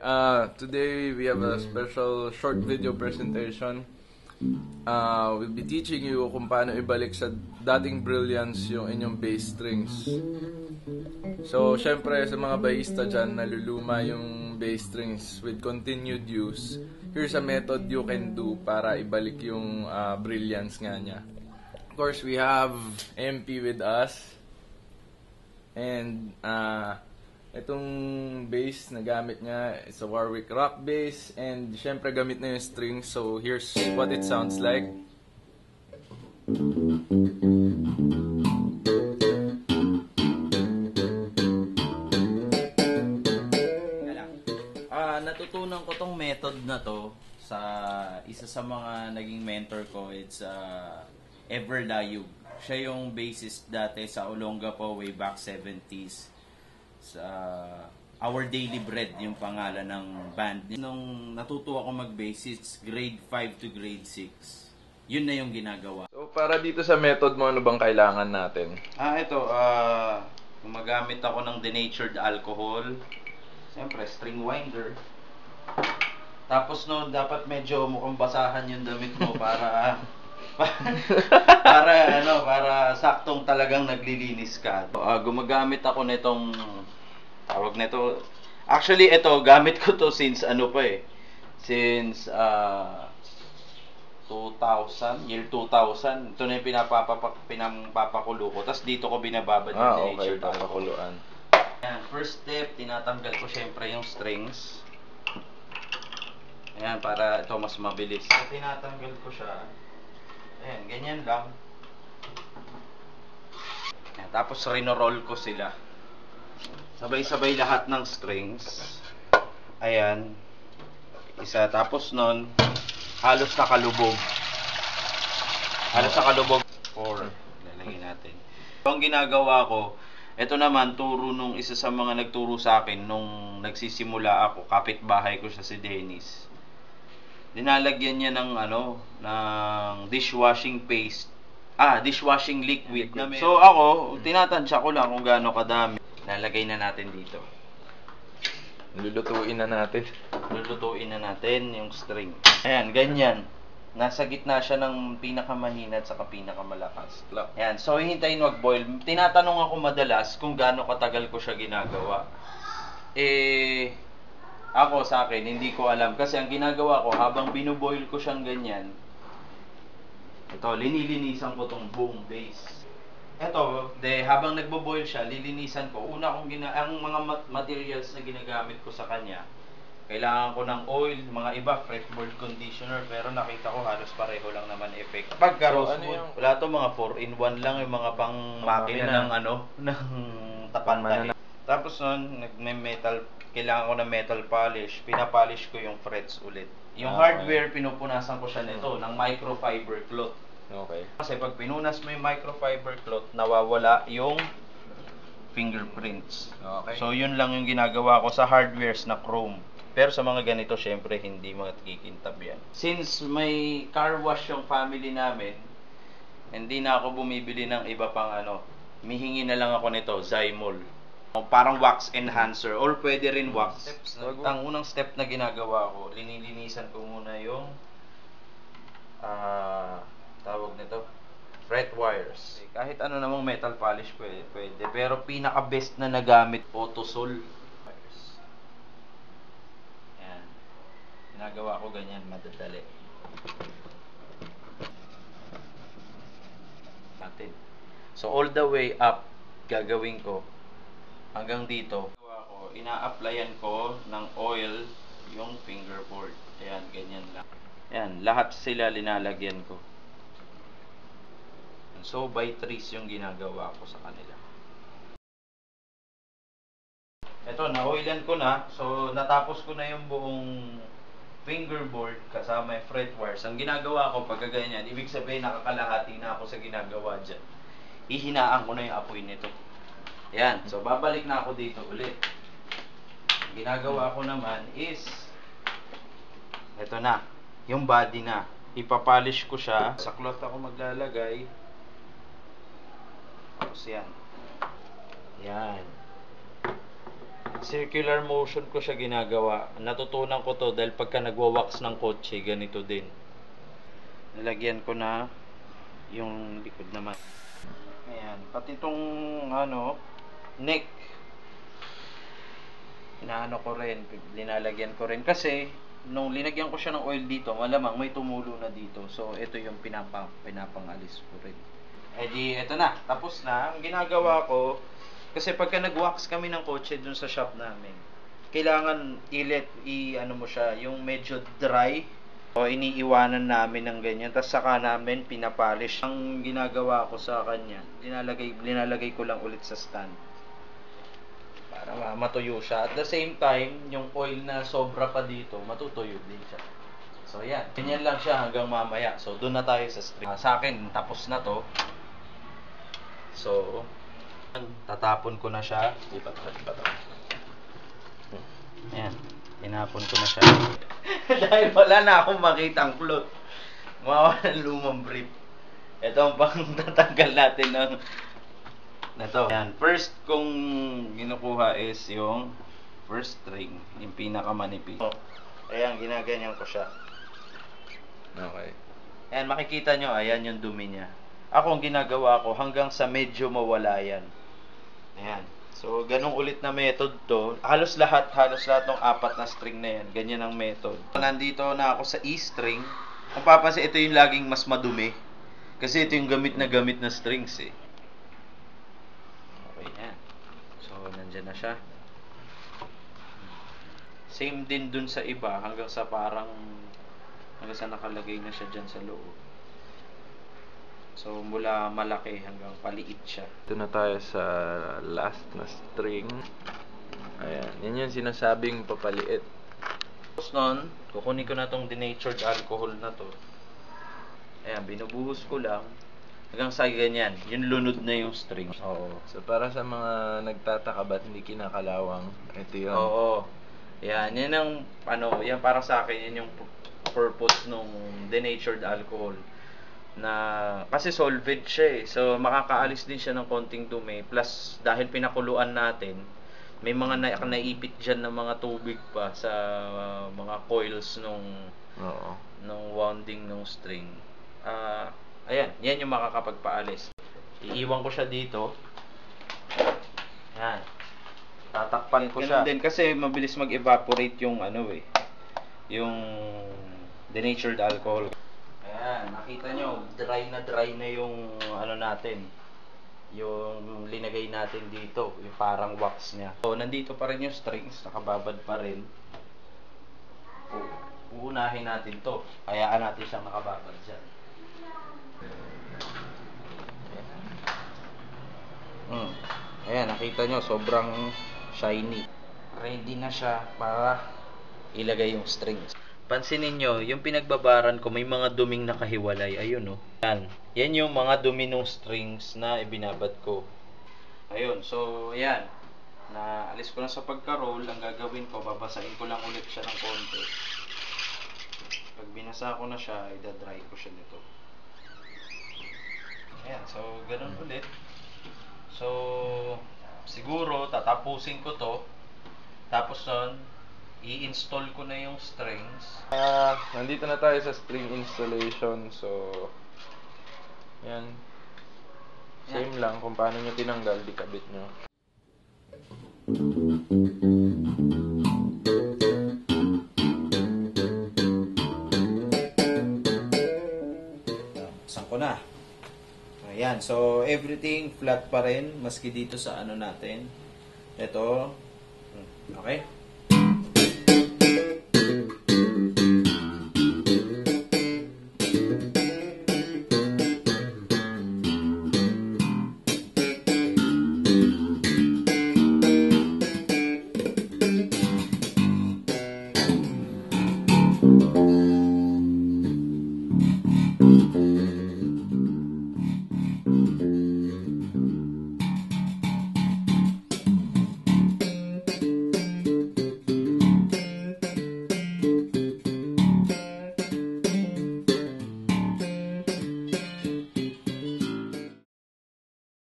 Today we have a special short video presentation. We'll be teaching you kung paano ibalik sa dating brilliance yung inyong bass strings. So, syempre sa mga bassista dyan, naluluma yung bass strings with continued use. Here's a method you can do para ibalik yung brilliance nga niya. Of course, we have MP with us. And, itong bass na gamit niya is a Warwick rock bass, and syempre gamit na yung strings, so here's what it sounds like. Natutunan ko tong method na to sa isa sa mga naging mentor ko. It's Ever Layug. Siya yung bassist dati sa Olonga po way back 70s. Sa Our Daily Bread yung pangalan ng band. Nung natuto ako mag-bass, grade 5 to grade 6. Yun na yung ginagawa. So para dito sa method mo, ano bang kailangan natin? Gumagamit ako ng denatured alcohol. Siyempre, string winder. Tapos dapat medyo mukhang basahan yung damit mo para para saktong talagang naglilinis ka. Gumagamit ako nitong tawag nito. Actually, ito gamit ko to since since 2000, year 2000. Ito na yung pinapapakulo ko. Tapos dito ko binababad yung okay, papakuluan. Ayan, first step, tinatanggal ko syempre yung strings. Ayan, para ito mas mabilis. So, tinatanggal ko siya. Ayan, ganyan lang. Ayan, tapos rinoroll ko sila. Sabay-sabay lahat ng strings. Ayan. Isa. Tapos nun, halos nakalubog. Halos nakalubog. 4. Lalagyan natin. Ang ginagawa ko, ito naman, turo nung isa sa mga nagturo sa akin nung nagsisimula ako. Kapitbahay ko siya si Dennis. Dinalagyan niya ng ng dishwashing paste. Dishwashing liquid. So ako, tinatansya ko lang kung gaano kadami. Lalagay na natin dito. Lulutuin na natin. Lulutuin na natin yung string. Ayan, ganyan. Nasa gitna siya ng pinakamahina at saka pinakamalakas. Ayan, so hihintayin mag-boil. Tinatanong ako madalas kung gaano katagal ko siya ginagawa. Ako sa akin, hindi ko alam. Kasi ang ginagawa ko, habang binuboil ko siyang ganyan, ito, linilinisan ko tong buong base. Ito, habang nagbo-boil siya, lilinisan ko. Una kong ang mga materials na ginagamit ko sa kanya, kailangan ko ng oil, mga iba, fretboard conditioner, pero nakita ko halos pareho lang naman effect. Pagka rosewood, wala to, mga 4-in-1 lang, yung mga pang makina ng tapantan. Tapos nun, kailangan ko ng metal polish, pinapolish ko yung frets ulit. Yung hardware, pinupunasan ko siya nito ng microfiber cloth. Okay. Kasi pag pinunas mo yung microfiber cloth, nawawala yung fingerprints. Okay. So yun lang yung ginagawa ko sa hardwares na chrome. Pero sa mga ganito, syempre hindi mga kikintab yan. Since may car wash yung family namin, hindi na ako bumibili ng iba pang mihingi na lang ako nito, Zymol. Parang wax enhancer or pwede rin wax. Ang unang step na ginagawa ko, linilinisan ko muna yung tawag nito, fret wires. Kahit ano namang metal polish pwede. Pero pinaka-best na nagamit, Photosol wires. Ayan. Ginagawa ko ganyan, madadali. Natin. So all the way up, gagawin ko hanggang dito. Ina-applyan ko ng oil yung fingerboard. Ayan, ganyan lang. Ayan, lahat sila linalagyan ko. So, by trees yung ginagawa ko sa kanila. Ito, na-oilan ko na. So, natapos ko na yung buong fingerboard kasama yung fret wires. Ang ginagawa ko pag ganyan, ibig sabihin nakakalahati na ako sa ginagawa dyan. Ihinaan ko na yung apoy nito. Ayan, so babalik na ako dito ulit. Ang ginagawa ko naman is ito na, yung body na. Ipapolish ko siya. Sa cloth ako maglalagay. Tapos yan. Yan. Circular motion ko siya ginagawa. Natutunan ko to dahil pagka nagwa-wax ng kotse, ganito din. Nilagyan ko na yung likod naman. Ayan, pati itong neck. Inaano ko rin, linalagyan ko rin kasi nung linagyan ko siya ng oil dito, malamang may tumulo na dito. So ito yung pinapangalis ko rin. Eh di, ito na, tapos na. Ang ginagawa ko, kasi pagka nag-wax kami ng kotse dun sa shop namin, kailangan ano mo siya, yung medyo dry. O iniiwanan namin ng ganyan, tapos saka namin pinapolish. Ang ginagawa ko sa kanya, linalagay ko lang ulit sa stand para matuyo siya. At the same time, yung oil na sobra pa dito, matutuyo din siya. So yan, ganyan lang siya hanggang mamaya. So doon na tayo sa string. Sa akin, tapos na to. So tatapon ko na siya. Lipat. Ayan, tinapon ko na siya. Dahil wala na akong makitang cloth. Mawala ng lumang brief. Ito ang pang tatanggal natin ng to. Ayan, first kong ginukuha is yung first string, yung pinakamanipis. Ayan, ginaganyan ko siya. Okay. Ayan, makikita nyo, ayan yung dumi niya. Ako ang ginagawa ko hanggang sa medyo mawala yan. Ayan. So, ganong ulit na method to. Halos lahat ng 4 na string na yan. Ganyan ang method. Nandito na ako sa E string. Kung papansin, ito yung laging mas madumi. Kasi ito yung gamit na strings eh. Okay, yan. So, nandyan na siya. Same din dun sa iba. Hanggang sa nakalagay na siya dyan sa loob. So, mula malaki hanggang paliit siya. Ito na tayo sa last na string. Ayan. Yan yung sinasabing papaliit. Tapos nun, kukunin ko na tong denatured alcohol na to. Ayan, binubuhos ko lang. Hanggang sa ganyan. Yung lunod na yung string. Oo. So, para sa mga nagtataka ba't hindi kinakalawang, ito yun. Oo. Yan. Yan ang, yan para sa akin, yan yung purpose nung denatured alcohol. Kasi solvent siya eh. So, makakaalis din siya ng konting dumi. Plus, dahil pinakuluan natin, may mga naipit dyan ng mga tubig pa sa mga coils nung wounding nung string. Ayan, yan yung makakapagpaalis. Iiwan ko siya dito. Yan. Tatakpan ko siya. Din kasi mabilis mag-evaporate yung yung denatured alcohol. Ayan, nakita nyo, dry na yung natin. Yung linagay natin dito, yung parang wax niya. So, nandito pa rin yung strings, nakababad pa rin. Uunahin natin to. Hayaan natin siyang nakababad dyan. Ayan, nakita nyo, sobrang shiny. Ready na siya para ilagay yung strings. Pansinin nyo, yung pinagbabaran ko, may mga duming nakahiwalay. Ayun, Yan. Yan yung mga dumi ng strings na ibinabad ko. Ayun. So, yan. Naalis ko na sa pagka-roll. Ang gagawin ko, babasahin ko lang ulit siya ng konti. Pag binasa ko na siya, idadry ko siya nito. Ayan. So, ganun ulit. So, siguro, tatapusin ko to. Tapos nun, i-install ko na yung strings. Nandito na tayo sa string installation. So, yan. Same lang kung paano nyo tinanggal, dikabit nyo. Saan ko na? Ayan. So, everything flat pa rin. Maski dito sa natin. Ito. Okay?